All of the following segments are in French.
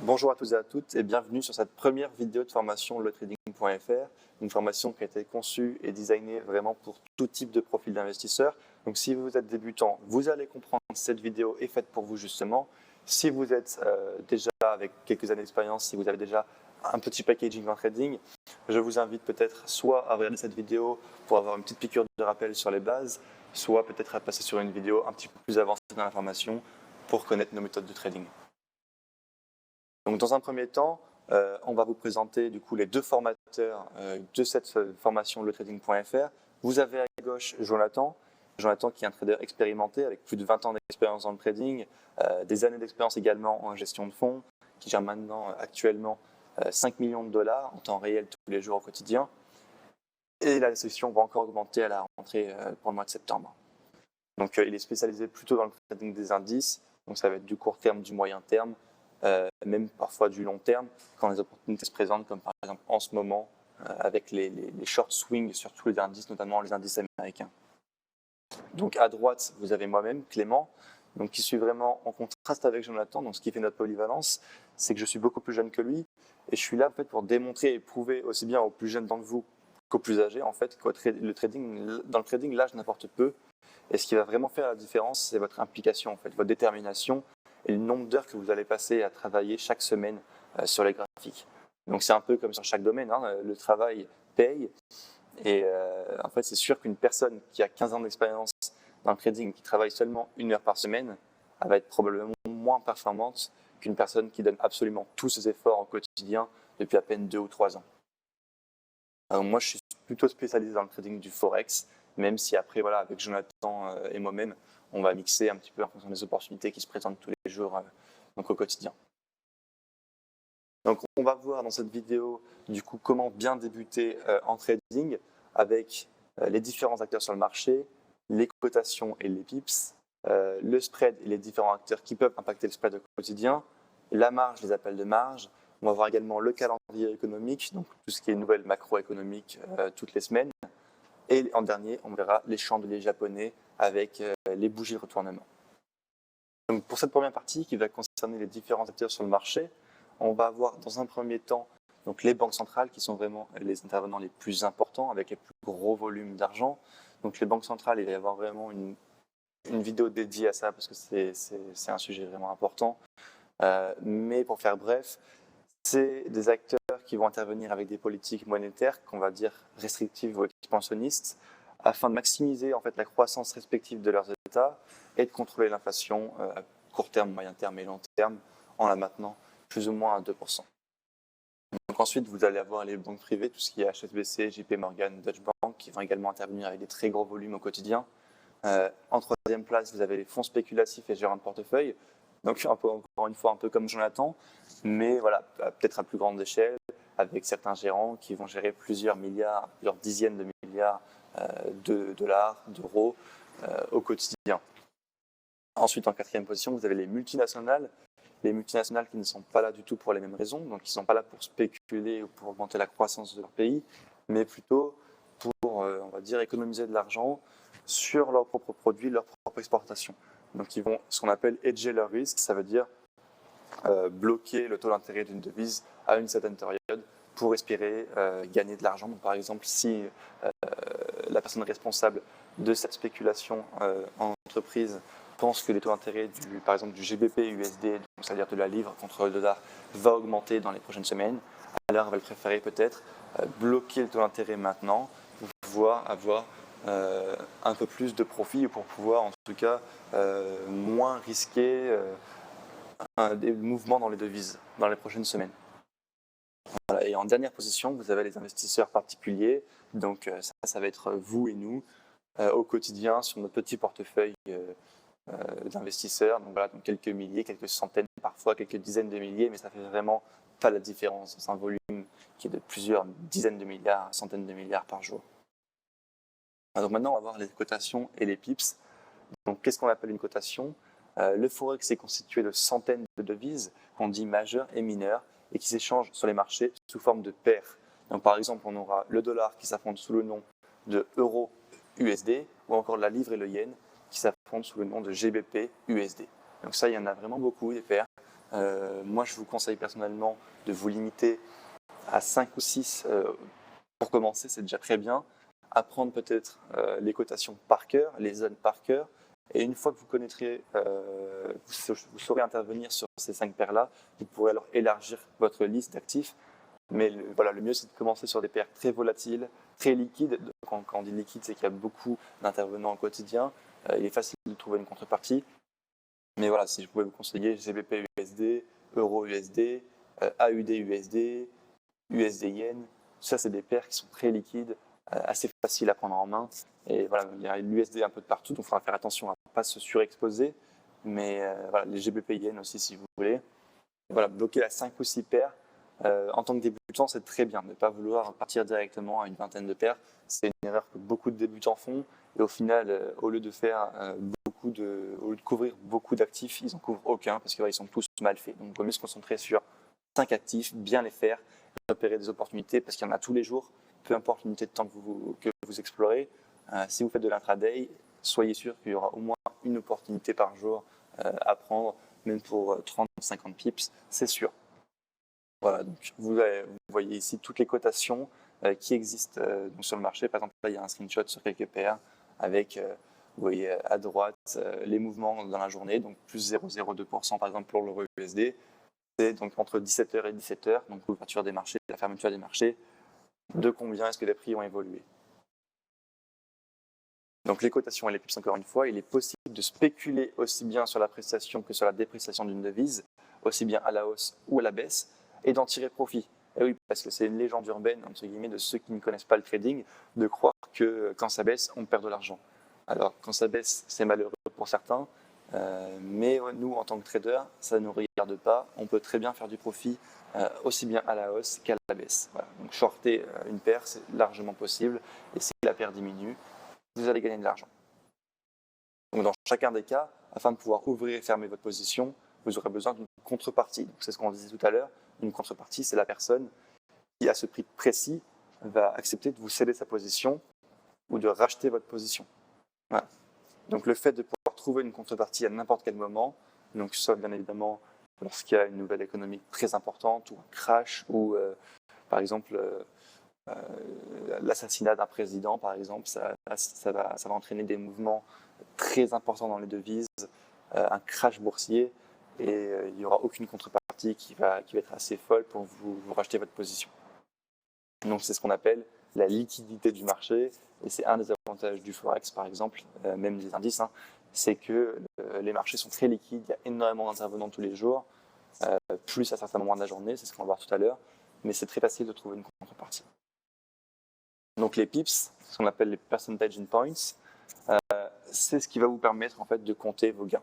Bonjour à tous et à toutes et bienvenue sur cette première vidéo de formation letrading.fr, une formation qui a été conçue et designée vraiment pour tout type de profil d'investisseur. Donc si vous êtes débutant, vous allez comprendre que cette vidéo est faite pour vous justement. Si vous êtes déjà avec quelques années d'expérience, si vous avez déjà un petit packaging en trading, je vous invite peut-être soit à regarder cette vidéo pour avoir une petite piqûre de rappel sur les bases, soit peut-être à passer sur une vidéo un petit peu plus avancée dans la formation pour connaître nos méthodes de trading. Donc, dans un premier temps, on va vous présenter du coup les deux formateurs de cette formation letrading.fr. Vous avez à gauche Jonathan qui est un trader expérimenté avec plus de 20 ans d'expérience dans le trading, des années d'expérience également en gestion de fonds, qui gère maintenant actuellement 5 millions de dollars en temps réel tous les jours au quotidien. Et la session va encore augmenter à la rentrée pour le mois de septembre. Donc il est spécialisé plutôt dans le trading des indices, donc ça va être du court terme, du moyen terme, même parfois du long terme, quand les opportunités se présentent, comme par exemple en ce moment, avec les short swings sur tous les indices, notamment les indices américains. Donc à droite, vous avez moi-même, Clément, donc qui suis vraiment en contraste avec Jonathan. Donc ce qui fait notre polyvalence, c'est que je suis beaucoup plus jeune que lui, et je suis là en fait pour démontrer et prouver aussi bien aux plus jeunes d'entre vous qu'aux plus âgés, en fait, que dans le trading, l'âge n'importe peu. Et ce qui va vraiment faire la différence, c'est votre implication, en fait, votre détermination et le nombre d'heures que vous allez passer à travailler chaque semaine sur les graphiques. Donc c'est un peu comme sur chaque domaine, hein, le travail paye. Et en fait, c'est sûr qu'une personne qui a 15 ans d'expérience dans le trading, qui travaille seulement 1 heure par semaine, elle va être probablement moins performante qu'une personne qui donne absolument tous ses efforts au quotidien depuis à peine 2 ou 3 ans. Alors moi, je suis plutôt spécialisé dans le trading du Forex, même si après, voilà, avec Jonathan et moi-même, on va mixer un petit peu en fonction des opportunités qui se présentent tous les jours donc au quotidien. Donc, on va voir dans cette vidéo, du coup, comment bien débuter en trading avec les différents acteurs sur le marché, les cotations et les pips, le spread et les différents acteurs qui peuvent impacter le spread au quotidien, la marge, les appels de marge. On va voir également le calendrier économique, donc tout ce qui est nouvelles macroéconomiques toutes les semaines. Et en dernier, on verra les chandeliers japonais avec les bougies de retournement. Donc pour cette première partie qui va concerner les différents acteurs sur le marché, on va avoir dans un premier temps donc les banques centrales qui sont vraiment les intervenants les plus importants avec les plus gros volumes d'argent. Donc les banques centrales, il va y avoir vraiment une vidéo dédiée à ça parce que c'est un sujet vraiment important. Mais pour faire bref, c'est des acteurs qui vont intervenir avec des politiques monétaires qu'on va dire restrictives ou expansionnistes afin de maximiser en fait la croissance respective de leurs États et de contrôler l'inflation à court terme, moyen terme et long terme en la maintenant plus ou moins à 2%. Donc ensuite, vous allez avoir les banques privées, tout ce qui est HSBC, JP Morgan, Deutsche Bank, qui vont également intervenir avec des très gros volumes au quotidien. En troisième place, vous avez les fonds spéculatifs et gérants de portefeuille. Donc encore une fois, un peu comme Jonathan, mais voilà, peut-être à plus grande échelle, avec certains gérants qui vont gérer plusieurs milliards, plusieurs dizaines de milliards de dollars, d'euros au quotidien. Ensuite, en quatrième position, vous avez les multinationales qui ne sont pas là du tout pour les mêmes raisons, donc ils ne sont pas là pour spéculer ou pour augmenter la croissance de leur pays, mais plutôt pour, on va dire, économiser de l'argent sur leurs propres produits, leur propre exportation. Donc ils vont ce qu'on appelle hedger leur risque, ça veut dire bloquer le taux d'intérêt d'une devise à une certaine période pour espérer gagner de l'argent. Donc par exemple, si la personne responsable de cette spéculation en entreprise pense que les taux d'intérêt par exemple du GBP USD, c'est-à-dire de la livre contre le dollar, va augmenter dans les prochaines semaines, alors elle va préférer peut-être bloquer le taux d'intérêt maintenant pour pouvoir avoir un peu plus de profit ou pour pouvoir en tout cas moins risquer des mouvements dans les devises dans les prochaines semaines. Voilà. Et en dernière position, vous avez les investisseurs particuliers. Donc ça va être vous et nous au quotidien sur notre petit portefeuille d'investisseurs. Donc voilà, donc quelques milliers, quelques centaines, parfois quelques dizaines de milliers, mais ça fait vraiment pas la différence. C'est un volume qui est de plusieurs dizaines de milliards, centaines de milliards par jour. Donc maintenant, on va voir les cotations et les pips. Donc qu'est-ce qu'on appelle une cotation ? Le Forex est constitué de centaines de devises qu'on dit majeures et mineures et qui s'échangent sur les marchés sous forme de paires. Donc par exemple, on aura le dollar qui s'affronte sous le nom de euro USD ou encore la livre et le yen qui s'affrontent sous le nom de GBP USD. Donc ça, il y en a vraiment beaucoup des paires. Moi, je vous conseille personnellement de vous limiter à 5 ou 6 pour commencer, c'est déjà très bien. Apprendre peut-être les cotations par cœur, les zones par cœur. Et une fois que vous connaîtrez, vous saurez intervenir sur ces 5 paires-là, vous pourrez alors élargir votre liste d'actifs. Mais le mieux, c'est de commencer sur des paires très volatiles, très liquides. Quand on dit liquide, c'est qu'il y a beaucoup d'intervenants au quotidien. Il est facile de trouver une contrepartie. Mais voilà, si je pouvais vous conseiller GBP USD, Euro USD, AUD USD, USD Yen, ça c'est des paires qui sont très liquides, assez faciles à prendre en main. Et voilà, il y a l'USD un peu de partout, donc il faudra faire attention à ne pas se surexposer. Mais voilà, les GBP Yen aussi si vous voulez. Et voilà, bloquer à 5 ou 6 paires. En tant que débutant, c'est très bien. Ne pas vouloir partir directement à une vingtaine de paires. C'est une erreur que beaucoup de débutants font. Et au final, au lieu de couvrir beaucoup d'actifs, ils n'en couvrent aucun parce qu'ils sont tous mal faits. Donc, il vaut mieux se concentrer sur 5 actifs, bien les faire, repérer des opportunités parce qu'il y en a tous les jours, peu importe l'unité de temps que vous explorez. Si vous faites de l'intraday, soyez sûr qu'il y aura au moins une opportunité par jour à prendre, même pour 30-50 pips, c'est sûr. Voilà, donc vous voyez ici toutes les cotations qui existent donc sur le marché. Par exemple, là, il y a un screenshot sur quelques paires avec, vous voyez à droite, les mouvements dans la journée, donc plus 0,02% par exemple pour l'euro USD. C'est donc entre 17h et 17h, donc l'ouverture des marchés, la fermeture des marchés, de combien est-ce que les prix ont évolué. Donc les cotations et les pips, encore une fois, il est possible de spéculer aussi bien sur l'appréciation que sur la dépréciation d'une devise, aussi bien à la hausse ou à la baisse, et d'en tirer profit. Et oui, parce que c'est une légende urbaine, entre guillemets, de ceux qui ne connaissent pas le trading, de croire que quand ça baisse, on perd de l'argent. Alors, quand ça baisse, c'est malheureux pour certains, mais nous, en tant que traders, ça ne nous regarde pas. On peut très bien faire du profit aussi bien à la hausse qu'à la baisse. Voilà. Donc, shorter une paire, c'est largement possible, et si la paire diminue, vous allez gagner de l'argent. Donc, dans chacun des cas, afin de pouvoir ouvrir et fermer votre position, vous aurez besoin d'une contrepartie. Donc, c'est ce qu'on disait tout à l'heure. Une contrepartie, c'est la personne qui, à ce prix précis, va accepter de vous céder sa position ou de racheter votre position. Voilà. Donc, le fait de pouvoir trouver une contrepartie à n'importe quel moment, donc soit bien évidemment lorsqu'il y a une nouvelle économique très importante ou un crash ou par exemple l'assassinat d'un président, par exemple, ça va entraîner des mouvements très importants dans les devises, un crash boursier, et il n'y aura aucune contrepartie qui va être assez folle pour vous racheter votre position. Donc c'est ce qu'on appelle la liquidité du marché, et c'est un des avantages du Forex, par exemple, même des indices, c'est que les marchés sont très liquides, il y a énormément d'intervenants tous les jours, plus à certains moments de la journée, c'est ce qu'on va voir tout à l'heure, mais c'est très facile de trouver une contrepartie. Donc les pips, ce qu'on appelle les percentage in points, c'est ce qui va vous permettre en fait de compter vos gains.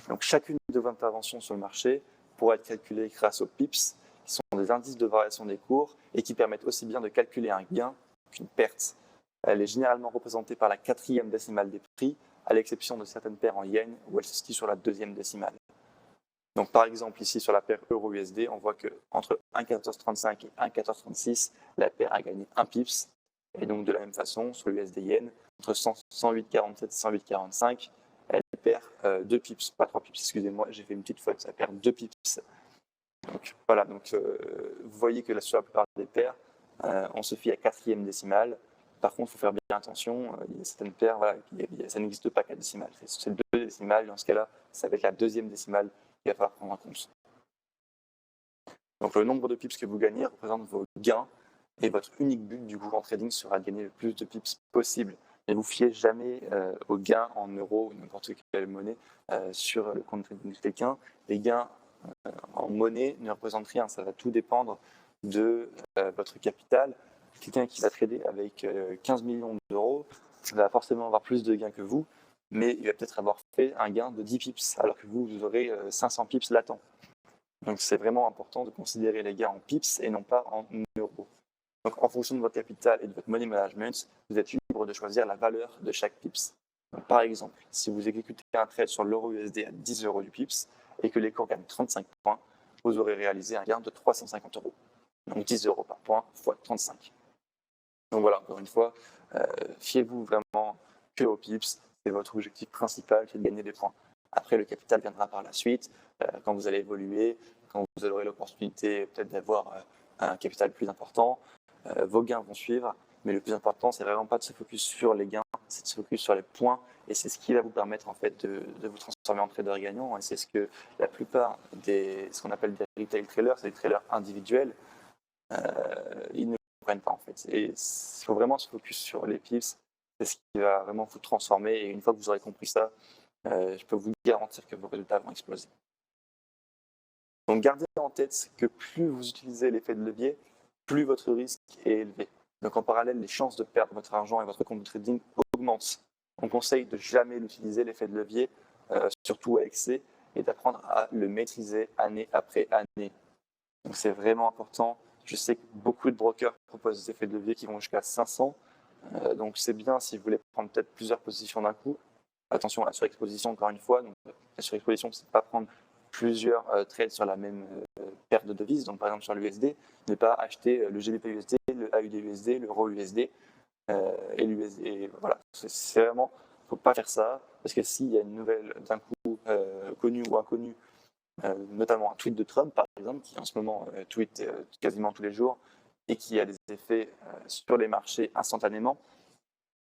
Donc chacune de vos interventions sur le marché pourra être calculée grâce aux pips, qui sont des indices de variation des cours et qui permettent aussi bien de calculer un gain qu'une perte. Elle est généralement représentée par la 4e décimale des prix, à l'exception de certaines paires en yens où elle se situe sur la 2e décimale. Donc par exemple ici sur la paire euro-USD, on voit qu'entre 1,1435 et 1,1436, la paire a gagné 1 pips. Et donc de la même façon, sur l'USD Yen, entre 108,47 et 108,45, elle perd 2 pips, pas 3 pips, excusez-moi, j'ai fait une petite faute, ça perd 2 pips. Donc voilà, vous voyez que sur la plupart des paires, on se fie à 4e décimale. Par contre, il faut faire bien attention, il y a certaines paires, voilà, ça n'existe pas 4 décimales, c'est 2 décimales, dans ce cas-là, ça va être la 2e décimale qu'il va falloir prendre en compte. Donc le nombre de pips que vous gagnez représente vos gains, et votre unique but du coup en trading sera de gagner le plus de pips possible. Ne vous fiez jamais aux gains en euros ou n'importe quelle monnaie sur le compte trading de quelqu'un. Les gains en monnaie ne représentent rien, ça va tout dépendre de votre capital. Quelqu'un qui va trader avec 15 millions d'euros va forcément avoir plus de gains que vous, mais il va peut-être avoir fait un gain de 10 pips, alors que vous aurez 500 pips latents. Donc c'est vraiment important de considérer les gains en pips et non pas en euros. Donc, en fonction de votre capital et de votre money management, vous êtes libre de choisir la valeur de chaque pips. Donc, par exemple, si vous exécutez un trade sur l'euro USD à 10 euros du pips et que les cours gagnent 35 points, vous aurez réalisé un gain de 350 euros. Donc 10 euros par point fois 35. Donc voilà, encore une fois, fiez-vous vraiment que aux pips. C'est votre objectif principal, c'est de gagner des points. Après, le capital viendra par la suite, quand vous allez évoluer, quand vous aurez l'opportunité peut-être d'avoir un capital plus important, vos gains vont suivre. Mais le plus important, c'est vraiment pas de se focus sur les gains, c'est de se focus sur les points. Et c'est ce qui va vous permettre en fait de vous transformer en trader gagnant. Et c'est ce que la plupart ce qu'on appelle des retail traders, c'est des traders individuels, ils ne comprennent pas en fait. Et il faut vraiment se focus sur les pips. C'est ce qui va vraiment vous transformer. Et une fois que vous aurez compris ça, je peux vous garantir que vos résultats vont exploser. Donc gardez en tête que plus vous utilisez l'effet de levier, plus votre risque est élevé. Donc en parallèle, les chances de perdre votre argent et votre compte de trading augmentent. On conseille de jamais l'utiliser, l'effet de levier, surtout à excès, et d'apprendre à le maîtriser année après année. Donc c'est vraiment important. Je sais que beaucoup de brokers proposent des effets de levier qui vont jusqu'à 500. Donc c'est bien si vous voulez prendre peut-être plusieurs positions d'un coup. Attention à la surexposition, encore une fois. Donc, la surexposition, c'est ne pas prendre plusieurs trades sur la même paire de devises. Donc par exemple sur l'USD, ne pas acheter le GBP-USD, le AUD-USD, l'euro-USD et l'USD. Et voilà, c'est vraiment, il ne faut pas faire ça, parce que s'il y a une nouvelle d'un coup connue ou inconnue, notamment un tweet de Trump par exemple, qui en ce moment tweet quasiment tous les jours et qui a des effets sur les marchés instantanément,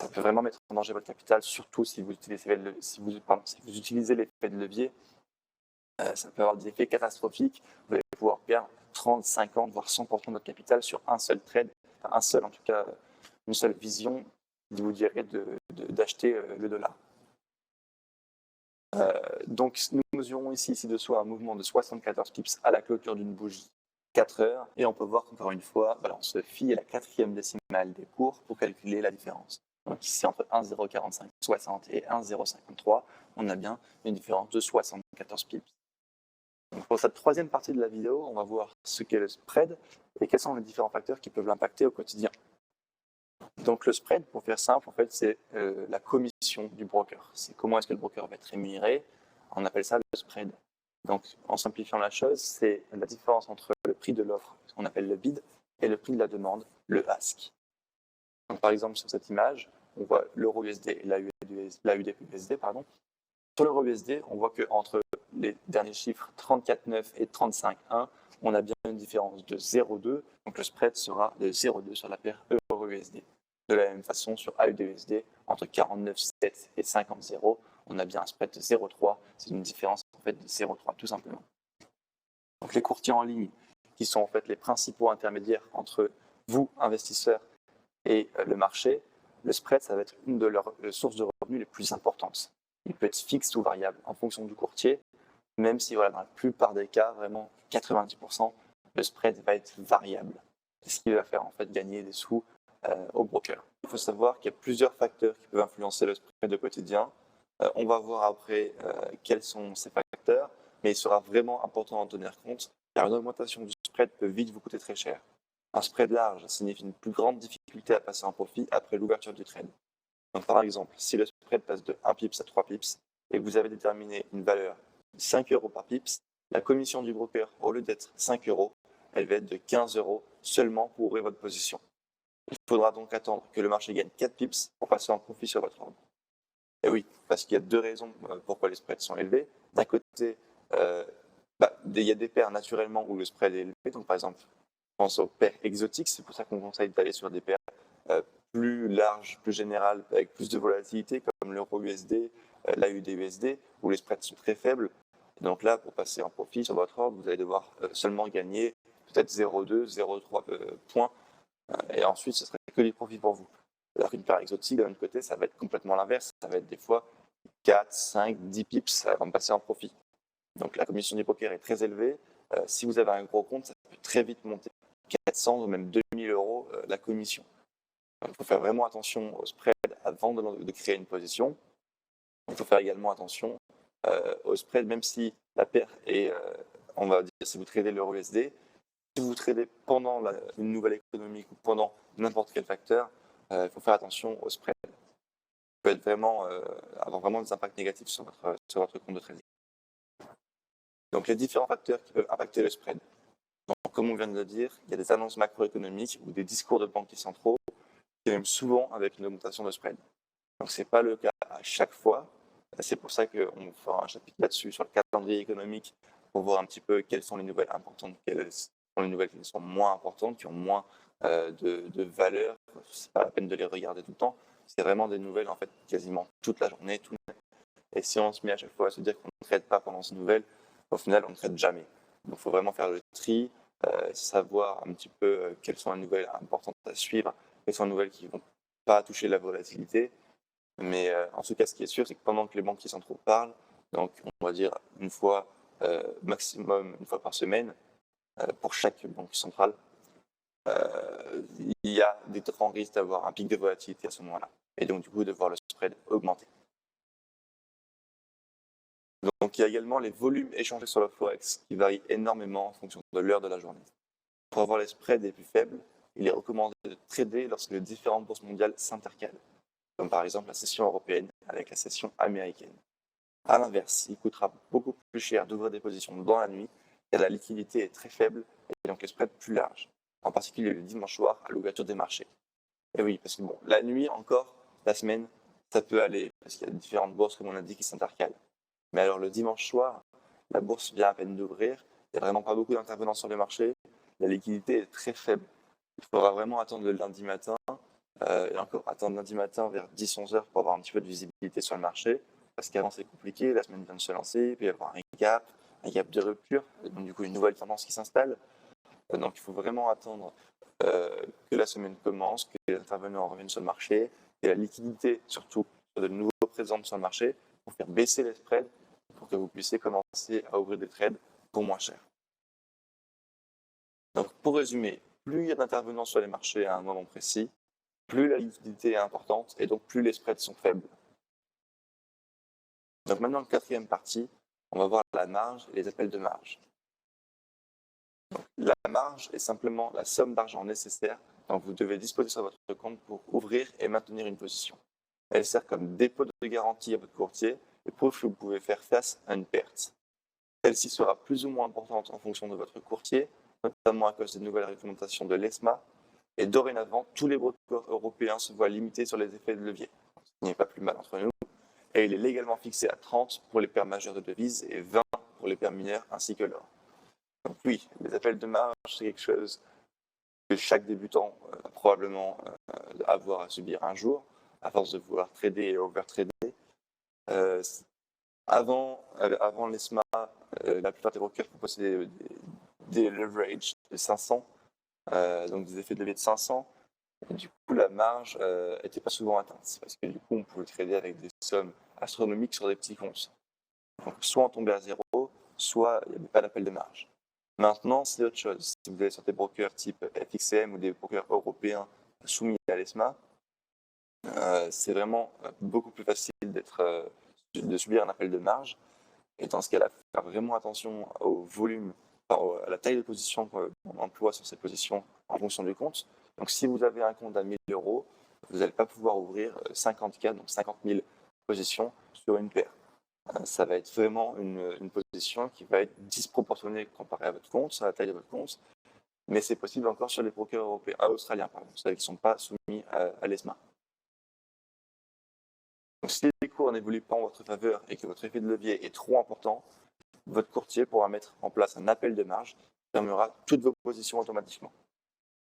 ça peut vraiment mettre en danger votre capital, surtout si vous utilisez l'effet de levier. Ça peut avoir des effets catastrophiques. Vous allez pouvoir perdre 30, 50, voire 100% de votre capital sur un seul trade, en tout cas, une seule vision qui vous dirait d'acheter le dollar. Donc, nous mesurons ici ci-dessous un mouvement de 74 pips à la clôture d'une bougie 4 heures. Et on peut voir qu'encore une fois, on se fie à la 4e décimale des cours pour calculer la différence. Donc ici, entre 1,04560 et 1,053, on a bien une différence de 74 pips. Donc pour cette 3e partie de la vidéo, on va voir ce qu'est le spread et quels sont les différents facteurs qui peuvent l'impacter au quotidien. Donc le spread, pour faire simple, en fait, c'est la commission du broker. C'est comment est-ce que le broker va être rémunéré. On appelle ça le spread. Donc en simplifiant la chose, c'est la différence entre le prix de l'offre, ce qu'on appelle le bid, et le prix de la demande, le ask. Donc, par exemple, sur cette image, on voit l'euro USD et l'AUD-USD. Sur l'euro USD, on voit qu'entre les derniers chiffres 34,9 et 35,1, on a bien une différence de 0,2. Donc le spread sera de 0,2 sur la paire euro USD. De la même façon, sur AUD-USD, entre 49,7 et 50,0, on a bien un spread de 0,3. C'est une différence en fait de 0,3 tout simplement. Donc les courtiers en ligne, qui sont en fait les principaux intermédiaires entre vous, investisseurs, et le marché, le spread, ça va être une de leurs sources de revenus les plus importantes. Il peut être fixe ou variable en fonction du courtier, même si dans la plupart des cas, vraiment 90%, le spread va être variable. C'est ce qui va faire en fait gagner des sous au broker. Il faut savoir qu'il y a plusieurs facteurs qui peuvent influencer le spread au quotidien. On va voir après quels sont ces facteurs, mais il sera vraiment important d'en tenir compte, car une augmentation du spread peut vite vous coûter très cher. Un spread large signifie une plus grande difficulté à passer en profit après l'ouverture du trade. Donc, par exemple, si le spread passe de 1 pips à 3 pips et que vous avez déterminé une valeur de 5 euros par pips, la commission du broker, au lieu d'être 5 euros, elle va être de 15 euros seulement pour ouvrir votre position. Il faudra donc attendre que le marché gagne 4 pips pour passer en profit sur votre ordre. Et oui, parce qu'il y a deux raisons pourquoi les spreads sont élevés. D'un côté, il y a des paires naturellement où le spread est élevé. Donc, par exemple, je pense aux paires exotiques. C'est pour ça qu'on conseille d'aller sur des paires plus larges, plus générales, avec plus de volatilité, comme l'euro USD, l'AUD USD, où les spreads sont très faibles. Et donc là, pour passer en profit sur votre ordre, vous allez devoir seulement gagner peut-être 0,2, 0,3 points. Et ensuite, ce serait que du profit pour vous. Alors qu'une paire exotique, d'un autre côté, ça va être complètement l'inverse. Ça va être des fois 4, 5, 10 pips avant de passer en profit. Donc la commission du broker est très élevée. Si vous avez un gros compte, ça peut très vite monter 400 ou même 2000 euros la commission. Donc, il faut faire vraiment attention au spread avant de créer une position. Il faut faire également attention au spread, même si la paire est, on va dire, si vous tradez l'euro USD, si vous tradez pendant une nouvelle économique ou pendant n'importe quel facteur, il faut faire attention au spread. Ça peut être avoir vraiment des impacts négatifs sur votre compte de trading. Donc les différents facteurs qui peuvent impacter le spread. Donc, comme on vient de le dire, il y a des annonces macroéconomiques ou des discours de banquiers centraux qui viennent souvent avec une augmentation de spread. Donc ce n'est pas le cas à chaque fois. C'est pour ça qu'on fera un chapitre là-dessus sur le calendrier économique pour voir un petit peu quelles sont les nouvelles importantes, quelles sont les nouvelles qui sont moins importantes, qui ont moins de valeur. C'est pas la peine de les regarder tout le temps. C'est vraiment des nouvelles en fait quasiment toute la journée. Et si on se met à chaque fois à se dire qu'on ne traite pas pendant ces nouvelles, au final on ne traite jamais. Donc il faut vraiment faire le tri, savoir un petit peu quelles sont les nouvelles importantes à suivre, quelles sont les nouvelles qui ne vont pas toucher la volatilité. Mais en tout cas, ce qui est sûr, c'est que pendant que les banquiers centraux parlent, donc on va dire une fois maximum une fois par semaine pour chaque banque centrale, il y a des grands risques d'avoir un pic de volatilité à ce moment-là. Et donc du coup de voir le spread augmenter. Donc il y a également les volumes échangés sur le Forex qui varient énormément en fonction de l'heure de la journée. Pour avoir les spreads les plus faibles, il est recommandé de trader lorsque les différentes bourses mondiales s'intercalent, comme par exemple la session européenne avec la session américaine. A l'inverse, il coûtera beaucoup plus cher d'ouvrir des positions dans la nuit car la liquidité est très faible et donc les spreads plus larges, en particulier le dimanche soir à l'ouverture des marchés. Et oui, parce que bon, la nuit encore, la semaine, ça peut aller parce qu'il y a différentes bourses, comme on a dit, qui s'intercalent. Mais alors le dimanche soir, la bourse vient à peine d'ouvrir, il n'y a vraiment pas beaucoup d'intervenants sur le marché, la liquidité est très faible. Il faudra vraiment attendre le lundi matin, et encore attendre lundi matin vers 10-11 heures pour avoir un petit peu de visibilité sur le marché, parce qu'avant c'est compliqué, la semaine vient de se lancer, puis il va y avoir un gap de rupture, et donc du coup une nouvelle tendance qui s'installe. Donc il faut vraiment attendre que la semaine commence, que les intervenants reviennent sur le marché, et la liquidité surtout soit de nouveau présente sur le marché pour faire baisser les spreads, pour que vous puissiez commencer à ouvrir des trades pour moins cher. Donc pour résumer, plus il y a d'intervenants sur les marchés à un moment précis, plus la liquidité est importante et donc plus les spreads sont faibles. Donc maintenant, la quatrième partie, on va voir la marge et les appels de marge. Donc, la marge est simplement la somme d'argent nécessaire dont vous devez disposer sur votre compte pour ouvrir et maintenir une position. Elle sert comme dépôt de garantie à votre courtier et prouve que vous pouvez faire face à une perte. Celle-ci sera plus ou moins importante en fonction de votre courtier, notamment à cause des nouvelles réglementations de l'ESMA. Et dorénavant, tous les brokers européens se voient limités sur les effets de levier, ce qui n'est pas plus mal entre nous. Et il est légalement fixé à 30 pour les paires majeures de devises et 20 pour les paires mineures ainsi que l'or. Donc oui, les appels de marge, c'est quelque chose que chaque débutant va probablement avoir à subir un jour, à force de vouloir trader et overtrader. Avant l'ESMA, la plupart des brokers proposaient des leverage de 500, donc des effets de levier de 500. Et du coup, la marge n'était pas souvent atteinte, parce que du coup, on pouvait trader avec des sommes astronomiques sur des petits comptes. Donc, soit on tombait à zéro, soit il n'y avait pas d'appel de marge. Maintenant, c'est autre chose. Si vous allez sur des brokers type FXM ou des brokers européens soumis à l'ESMA, c'est vraiment beaucoup plus facile de subir un appel de marge. Et dans ce cas-là, il faut faire vraiment attention au volume, à la taille de position qu'on emploie sur ces positions en fonction du compte. Donc, si vous avez un compte à 1000 euros, vous n'allez pas pouvoir ouvrir 50K, donc 50 000 positions sur une paire. Ça va être vraiment une position qui va être disproportionnée comparée à votre compte, à la taille de votre compte. Mais c'est possible encore sur les brokers européens, australiens, pardon, ceux qui ne sont pas soumis à l'ESMA. Donc, si les cours n'évoluent pas en votre faveur et que votre effet de levier est trop important, votre courtier pourra mettre en place un appel de marge qui fermera toutes vos positions automatiquement.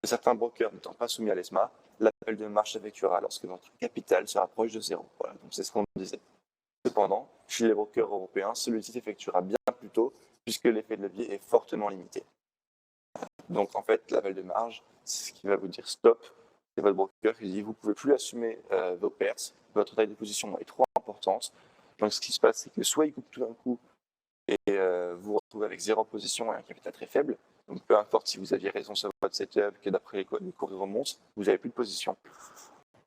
Pour certains brokers n'étant pas soumis à l'ESMA, l'appel de marge s'effectuera lorsque votre capital se rapproche de zéro. Voilà, donc c'est ce qu'on disait. Cependant, chez les brokers européens, celui-ci s'effectuera bien plus tôt puisque l'effet de levier est fortement limité. Donc en fait, l'appel de marge, c'est ce qui va vous dire stop. C'est votre broker qui dit vous ne pouvez plus assumer vos pertes, votre taille de position est trop importante. Donc ce qui se passe, c'est que soit il coupe tout d'un coup et vous vous retrouvez avec zéro position et un capital très faible. Donc peu importe si vous aviez raison sur votre setup, que d'après les cours remontent, vous n'avez plus de position.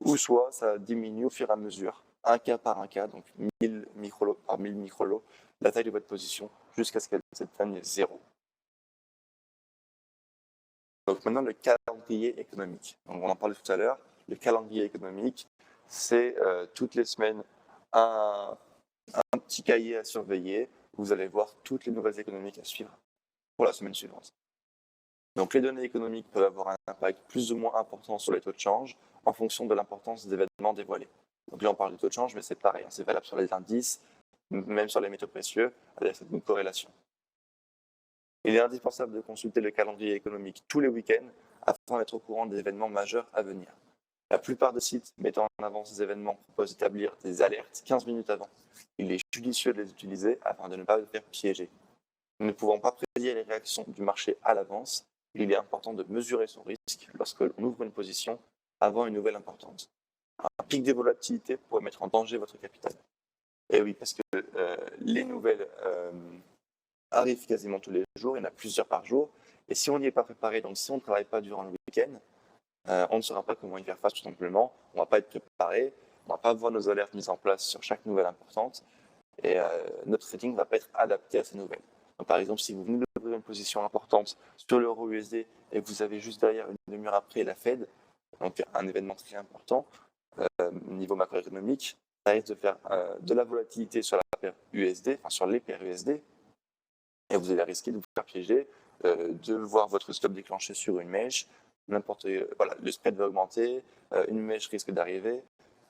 Ou soit ça diminue au fur et à mesure, un cas par un cas, donc 1000 microlots par 1000 microlots, la taille de votre position jusqu'à ce qu'elle atteigne zéro. Donc maintenant, le calendrier économique. Donc, on en parlait tout à l'heure. Le calendrier économique, c'est toutes les semaines un petit cahier à surveiller. Vous allez voir toutes les nouvelles économiques à suivre pour la semaine suivante. Donc les données économiques peuvent avoir un impact plus ou moins important sur les taux de change en fonction de l'importance des événements dévoilés. Donc là, on parle de taux de change, mais c'est pareil, c'est valable sur les indices, même sur les métaux précieux, avec une corrélation. Il est indispensable de consulter le calendrier économique tous les week-ends afin d'être au courant des événements majeurs à venir. La plupart des sites mettant en avant ces événements proposent d'établir des alertes 15 minutes avant. Il est judicieux de les utiliser afin de ne pas se faire piéger. Nous ne pouvons pas prédire les réactions du marché à l'avance. Il est important de mesurer son risque lorsque l'on ouvre une position avant une nouvelle importante. Un pic de volatilité pourrait mettre en danger votre capital. Et oui, parce que les nouvelles arrivent quasiment tous les jours, il y en a plusieurs par jour. Et si on n'y est pas préparé, donc si on ne travaille pas durant le week-end, on ne saura pas comment y faire face tout simplement. On ne va pas être préparé, on ne va pas voir nos alertes mises en place sur chaque nouvelle importante. Et notre trading ne va pas être adapté à ces nouvelles. Donc, par exemple, si vous venez d'ouvrir une position importante sur l'euro USD et que vous avez juste derrière une demi-heure après la Fed, donc un événement très important au niveau macroéconomique, ça risque de faire de la volatilité sur la paire USD, enfin sur les paires USD, et vous allez risquer de vous faire piéger, de voir votre stop déclenché sur une mèche, voilà, le spread va augmenter, une mèche risque d'arriver,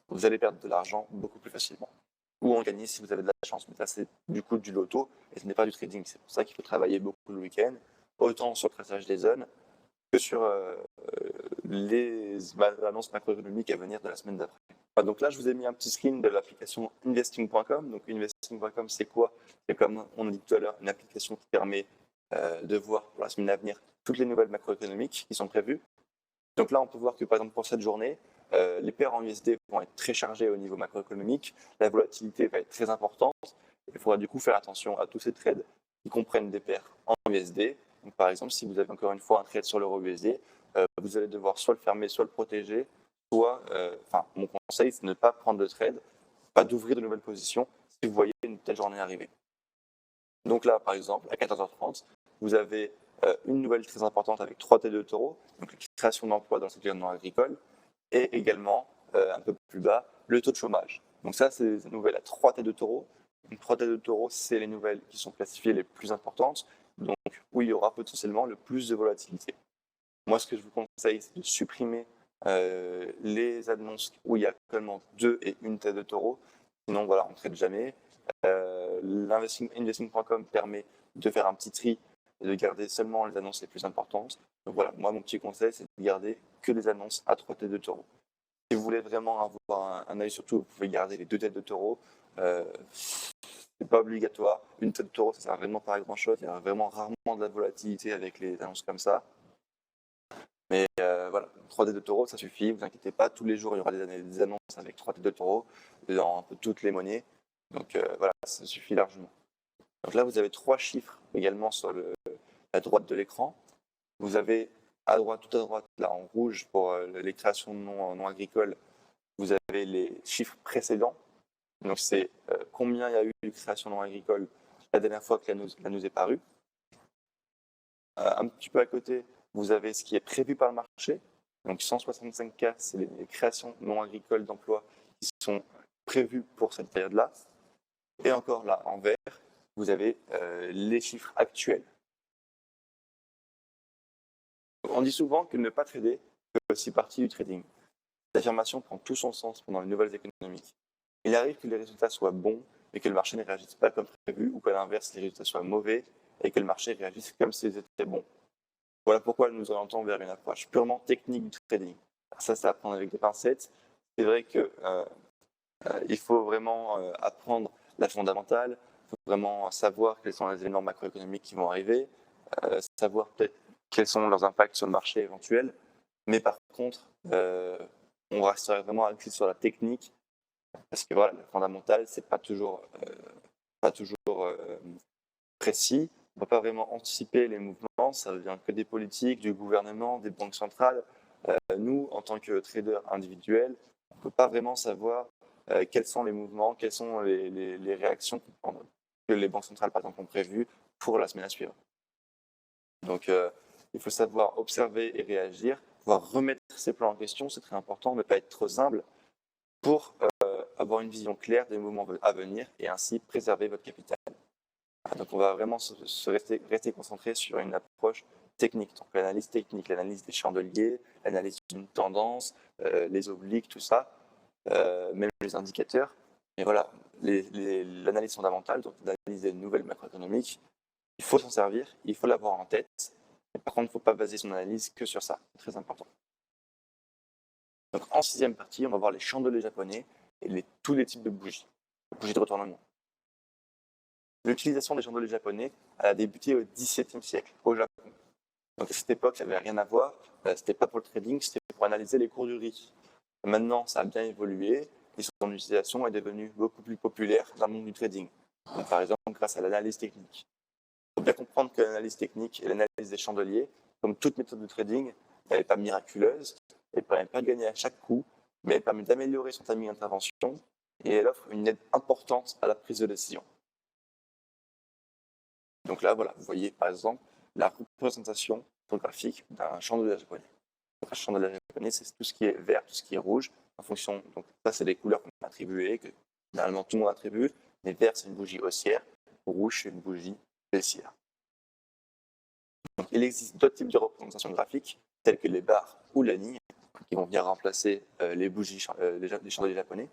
vous allez perdre de l'argent beaucoup plus facilement. Ou en gagner si vous avez de la chance. Mais ça, c'est du coup du loto et ce n'est pas du trading. C'est pour ça qu'il faut travailler beaucoup le week-end, autant sur le traçage des zones que sur les annonces macroéconomiques à venir de la semaine d'après. Donc là, je vous ai mis un petit screen de l'application investing.com. Donc investing.com, c'est quoi? C'est comme on a dit tout à l'heure, une application qui permet de voir pour la semaine à venir toutes les nouvelles macroéconomiques qui sont prévues. Donc là, on peut voir que par exemple pour cette journée, les paires en USD vont être très chargées au niveau macroéconomique, la volatilité va être très importante. Il faudra du coup faire attention à tous ces trades qui comprennent des paires en USD. Donc, par exemple, si vous avez encore une fois un trade sur l'euro USD, vous allez devoir soit le fermer, soit le protéger, soit, mon conseil, c'est de ne pas prendre de trade, pas d'ouvrir de nouvelles positions si vous voyez une telle journée arriver. Donc là, par exemple, à 14h30, vous avez une nouvelle très importante avec 3 têtes de taureau, donc la création d'emplois dans le secteur non agricole, et également, un peu plus bas, le taux de chômage. Donc ça, c'est des nouvelles à 3 têtes de taureau. Donc 3 têtes de taureau, c'est les nouvelles qui sont classifiées les plus importantes, donc où il y aura potentiellement le plus de volatilité. Moi, ce que je vous conseille, c'est de supprimer les annonces où il y a seulement 2 et 1 tête de taureau. Sinon, voilà, on ne traite jamais. Investing.com permet de faire un petit tri et de garder seulement les annonces les plus importantes. Donc voilà, moi, mon petit conseil, c'est de garder que les annonces à 3 têtes de taureau. Si vous voulez vraiment avoir un œil sur tout, vous pouvez garder les 2 têtes de taureau. C'est pas obligatoire. Une tête de taureau, ça sert vraiment pas à grand chose. Il y a vraiment rarement de la volatilité avec les annonces comme ça. Mais voilà, 3 têtes de taureau, ça suffit. Vous inquiétez pas, tous les jours, il y aura des annonces avec 3 têtes de taureau dans un peu toutes les monnaies. Donc voilà, ça suffit largement. Donc là, vous avez 3 chiffres également sur la droite de l'écran. Vous avez à droite, tout à droite, là en rouge pour les créations non agricoles, vous avez les chiffres précédents. Donc c'est combien il y a eu de créations non agricoles la dernière fois que la news est parue. Un petit peu à côté, vous avez ce qui est prévu par le marché. Donc 165K, c'est les créations non agricoles d'emplois qui sont prévues pour cette période-là. Et encore là, en vert, vous avez les chiffres actuels. On dit souvent que ne pas trader fait aussi partie du trading. L'affirmation prend tout son sens pendant les nouvelles économiques. Il arrive que les résultats soient bons, mais que le marché ne réagisse pas comme prévu, ou qu'à l'inverse, les résultats soient mauvais et que le marché réagisse comme s'ils étaient bons. Voilà pourquoi nous orientons vers une approche purement technique du trading. Ça, c'est à prendre avec des pincettes. C'est vrai que il faut vraiment apprendre la fondamentale, il faut vraiment savoir quels sont les événements macroéconomiques qui vont arriver, savoir peut-être quels sont leurs impacts sur le marché éventuel. Mais par contre, on resterait vraiment axé sur la technique, parce que voilà, la fondamentale, c'est pas toujours précis. On ne peut pas vraiment anticiper les mouvements, ça ne vient que des politiques, du gouvernement, des banques centrales. Nous, en tant que traders individuels, on ne peut pas vraiment savoir quels sont les mouvements, quelles sont les réactions que les banques centrales, par exemple, ont prévues pour la semaine à suivre. Donc, il faut savoir observer et réagir, pouvoir remettre ses plans en question, c'est très important, ne pas être trop humble pour avoir une vision claire des mouvements à venir et ainsi préserver votre capital. Donc, on va vraiment rester concentré sur une approche technique. Donc, l'analyse technique, l'analyse des chandeliers, l'analyse d'une tendance, les obliques, tout ça, même les indicateurs. Et voilà, l'analyse fondamentale, donc l'analyse des nouvelles macroéconomiques, Il faut s'en servir, il faut l'avoir en tête. Mais par contre, il ne faut pas baser son analyse que sur ça. C'est très important. Donc, en 6e partie, on va voir les chandeliers japonais et tous les types de bougies de retournement. L'utilisation des chandeliers japonais a débuté au XVIIe siècle, au Japon. Donc, à cette époque, ça n'avait rien à voir. C'était pas pour le trading, c'était pour analyser les cours du riz. Maintenant, ça a bien évolué et son utilisation est devenue beaucoup plus populaire dans le monde du trading. Donc, par exemple, grâce à l'analyse technique. Il faut bien comprendre que l'analyse technique et l'analyse des chandeliers, comme toute méthode de trading, elle n'est pas miraculeuse, elle ne permet pas de gagner à chaque coup, mais elle permet d'améliorer son timing d'intervention et elle offre une aide importante à la prise de décision. Donc là, voilà, vous voyez par exemple la représentation photographique d'un chandelier japonais. Donc, un chandelier japonais, c'est tout ce qui est vert, tout ce qui est rouge, en fonction. Donc ça, c'est les couleurs qu'on a attribuées, que généralement tout le monde attribue. Mais vert, c'est une bougie haussière, rouge, c'est une bougie baissière. Donc, il existe d'autres types de représentations graphiques, telles que les barres ou la ligne, qui vont venir remplacer les bougies, les chandeliers japonais.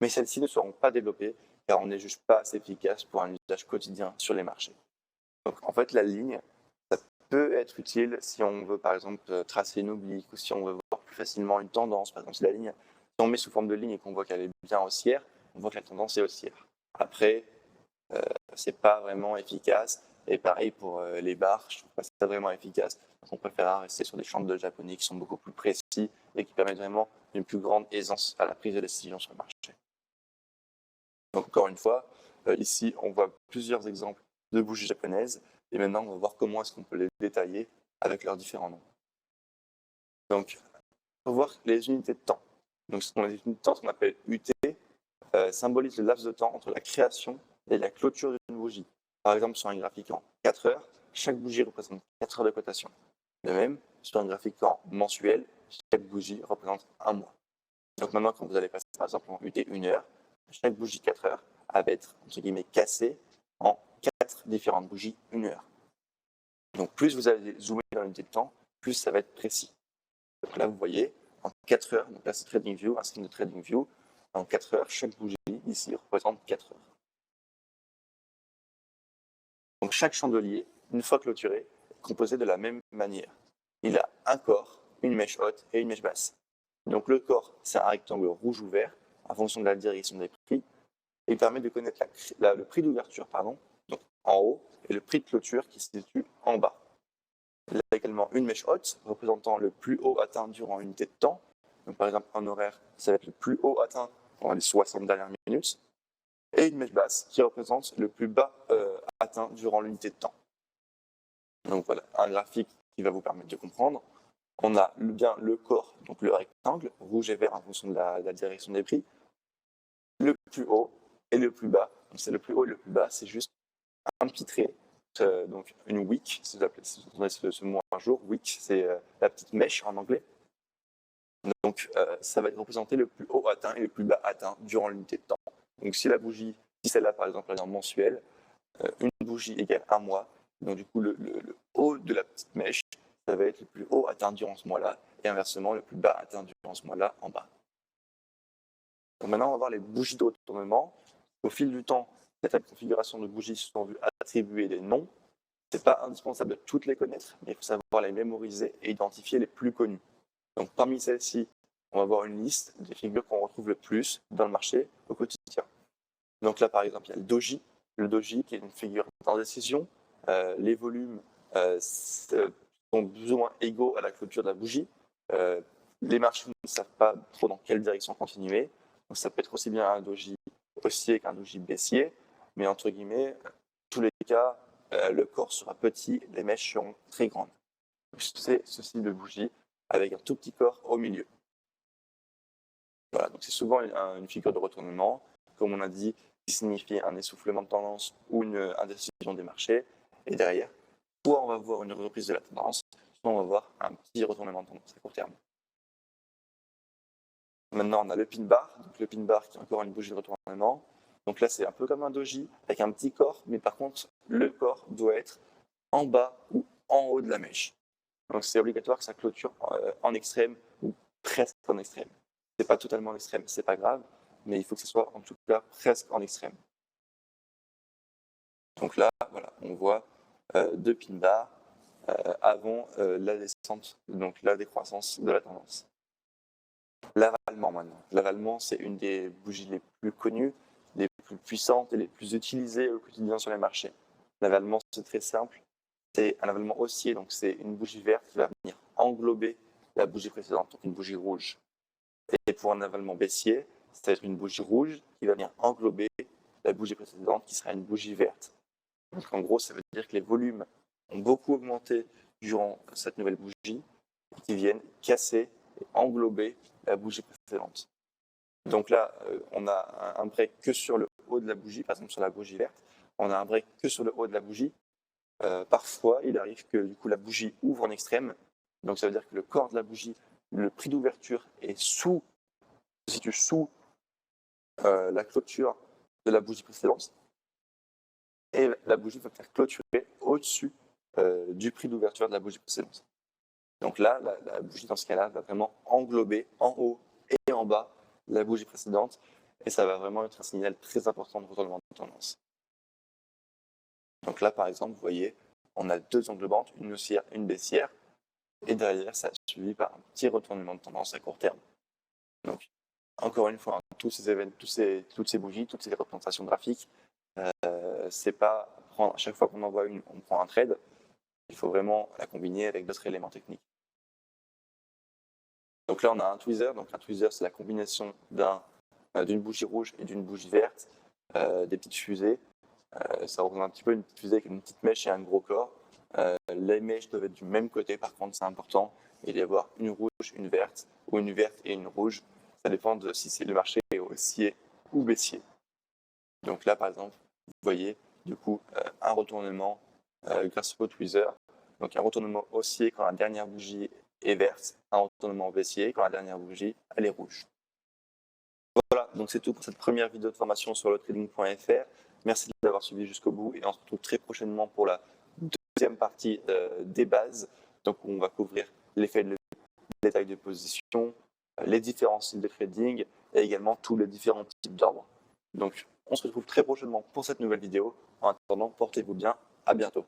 Mais celles-ci ne seront pas développées car on n'est juste pas assez efficace pour un usage quotidien sur les marchés. Donc en fait, la ligne, ça peut être utile si on veut par exemple tracer une oblique ou si on veut voir plus facilement une tendance. Par exemple, si la ligne, si on met sous forme de ligne et qu'on voit qu'elle est bien haussière, on voit que la tendance est haussière. Après, c'est pas vraiment efficace. Et pareil pour les barres, je trouve pas ça vraiment efficace. Donc on préfère rester sur des chandeliers japonais qui sont beaucoup plus précis et qui permettent vraiment une plus grande aisance à la prise de décision sur le marché. Donc encore une fois, ici on voit plusieurs exemples de bougies japonaises et maintenant on va voir comment est-ce qu'on peut les détailler avec leurs différents noms. Donc on va voir les unités de temps. Donc les unités de temps, ce qu'on appelle UT, symbolise le laps de temps entre la création et la clôture d'une bougie. Par exemple, sur un graphique en 4 heures, chaque bougie représente 4 heures de cotation. De même, sur un graphique en mensuel, chaque bougie représente un mois. Donc maintenant, quand vous allez passer par exemple en UT 1 heure, chaque bougie 4 heures va être entre guillemets cassée en 4 différentes bougies 1 heure. Donc plus vous allez zoomer dans l'unité de temps, plus ça va être précis. Donc là, vous voyez, en 4 heures, donc là c'est TradingView, un screen de TradingView, en 4 heures, chaque bougie ici représente 4 heures. Donc chaque chandelier, une fois clôturé, est composé de la même manière. Il a un corps, une mèche haute et une mèche basse. Donc le corps, c'est un rectangle rouge ou vert, en fonction de la direction des prix, et il permet de connaître le prix d'ouverture, donc en haut, et le prix de clôture qui se situe en bas. Il y a également une mèche haute, représentant le plus haut atteint durant une unité de temps. Donc par exemple, en horaire, ça va être le plus haut atteint pendant les 60 dernières minutes, et une mèche basse qui représente le plus bas atteint durant l'unité de temps. Donc voilà, un graphique qui va vous permettre de comprendre. On a bien le corps, donc le rectangle, rouge et vert en fonction de la direction des prix. Le plus haut et le plus bas. Donc c'est le plus haut et le plus bas, c'est juste un petit trait. Donc une wick, si vous appelez ce mot un jour, wick, c'est la petite mèche en anglais. Donc ça va représenté le plus haut atteint et le plus bas atteint durant l'unité de temps. Donc si la bougie, si celle-là par exemple est en mensuel, une bougie égale un mois, donc du coup le haut de la petite mèche, ça va être le plus haut atteint durant ce mois-là, et inversement le plus bas atteint durant ce mois-là en bas. Donc maintenant on va voir les bougies de retournement. Au fil du temps, cette configuration de bougies se sont vues attribuer des noms. Ce n'est pas indispensable de toutes les connaître, mais il faut savoir les mémoriser et identifier les plus connues. Donc parmi celles-ci, on va voir une liste des figures qu'on retrouve le plus dans le marché au quotidien. Donc là par exemple, il y a le doji qui est une figure d'indécision. Les volumes sont plus ou moins égaux à la clôture de la bougie. Les marchés ne savent pas trop dans quelle direction continuer. Donc ça peut être aussi bien un doji haussier qu'un doji baissier, mais entre guillemets, tous les cas, le corps sera petit, les mèches seront très grandes. C'est ce style de bougie avec un tout petit corps au milieu. Voilà, donc c'est souvent une figure de retournement, comme on a dit, qui signifie un essoufflement de tendance ou une indécision des marchés. Et derrière, soit on va voir une reprise de la tendance, soit on va voir un petit retournement de tendance à court terme. Maintenant, on a le pin bar. Donc, le pin bar qui est encore une bougie de retournement. Donc là, c'est un peu comme un doji avec un petit corps, mais par contre, le corps doit être en bas ou en haut de la mèche. Donc c'est obligatoire que ça clôture en extrême ou presque en extrême. C'est pas totalement en extrême, c'est pas grave, mais il faut que ce soit en tout cas presque en extrême. Donc là, voilà, on voit de pin bar avant la descente, donc la décroissance de la tendance. L'avalement maintenant. L'avalement, c'est une des bougies les plus connues, les plus puissantes et les plus utilisées au quotidien sur les marchés. L'avalement, c'est très simple. C'est un avalement haussier, donc c'est une bougie verte qui va venir englober la bougie précédente, donc une bougie rouge. Et pour un avalement baissier, ça va être une bougie rouge qui va venir englober la bougie précédente qui sera une bougie verte. Donc en gros, ça veut dire que les volumes ont beaucoup augmenté durant cette nouvelle bougie qui viennent casser et englober la bougie précédente. Donc là, on a un break que sur le haut de la bougie, par exemple sur la bougie verte, on a un break que sur le haut de la bougie. Parfois, il arrive que du coup la bougie ouvre en extrême, donc ça veut dire que le corps de la bougie, le prix d'ouverture est se situe sous la clôture de la bougie précédente, et la bougie va faire clôturer au-dessus du prix d'ouverture de la bougie précédente. Donc là, la bougie dans ce cas-là va vraiment englober en haut et en bas la bougie précédente, et ça va vraiment être un signal très important de retournement de tendance. Donc là, par exemple, vous voyez, on a deux englobantes, une haussière, une baissière, et derrière, ça est suivi par un petit retournement de tendance à court terme. Donc, encore une fois, tous ces événements, toutes ces bougies, toutes ces représentations graphiques, c'est pas prendre à chaque fois qu'on envoie une, on prend un trade. Il faut vraiment la combiner avec d'autres éléments techniques. Donc là, on a un tweezer. Donc un tweezer, c'est la combinaison d'une bougie rouge et d'une bougie verte, des petites fusées. Ça représente un petit peu une petite fusée avec une petite mèche et un gros corps. Les mèches doivent être du même côté, par contre, c'est important. Il doit y avoir une rouge, une verte, ou une verte et une rouge. Ça dépend de si c'est le marché est haussier ou baissier. Donc là, par exemple, vous voyez du coup un retournement grâce au tweezer. Donc un retournement haussier quand la dernière bougie est verte, un retournement baissier quand la dernière bougie elle est rouge. Voilà, donc c'est tout pour cette première vidéo de formation sur le trading.fr. Merci de l'avoir suivi jusqu'au bout et on se retrouve très prochainement pour la deuxième partie des bases. Donc on va couvrir l'effet de levier, les tailles de position, les différents styles de trading et également tous les différents types d'ordres. Donc on se retrouve très prochainement pour cette nouvelle vidéo. En attendant, portez-vous bien, à bientôt.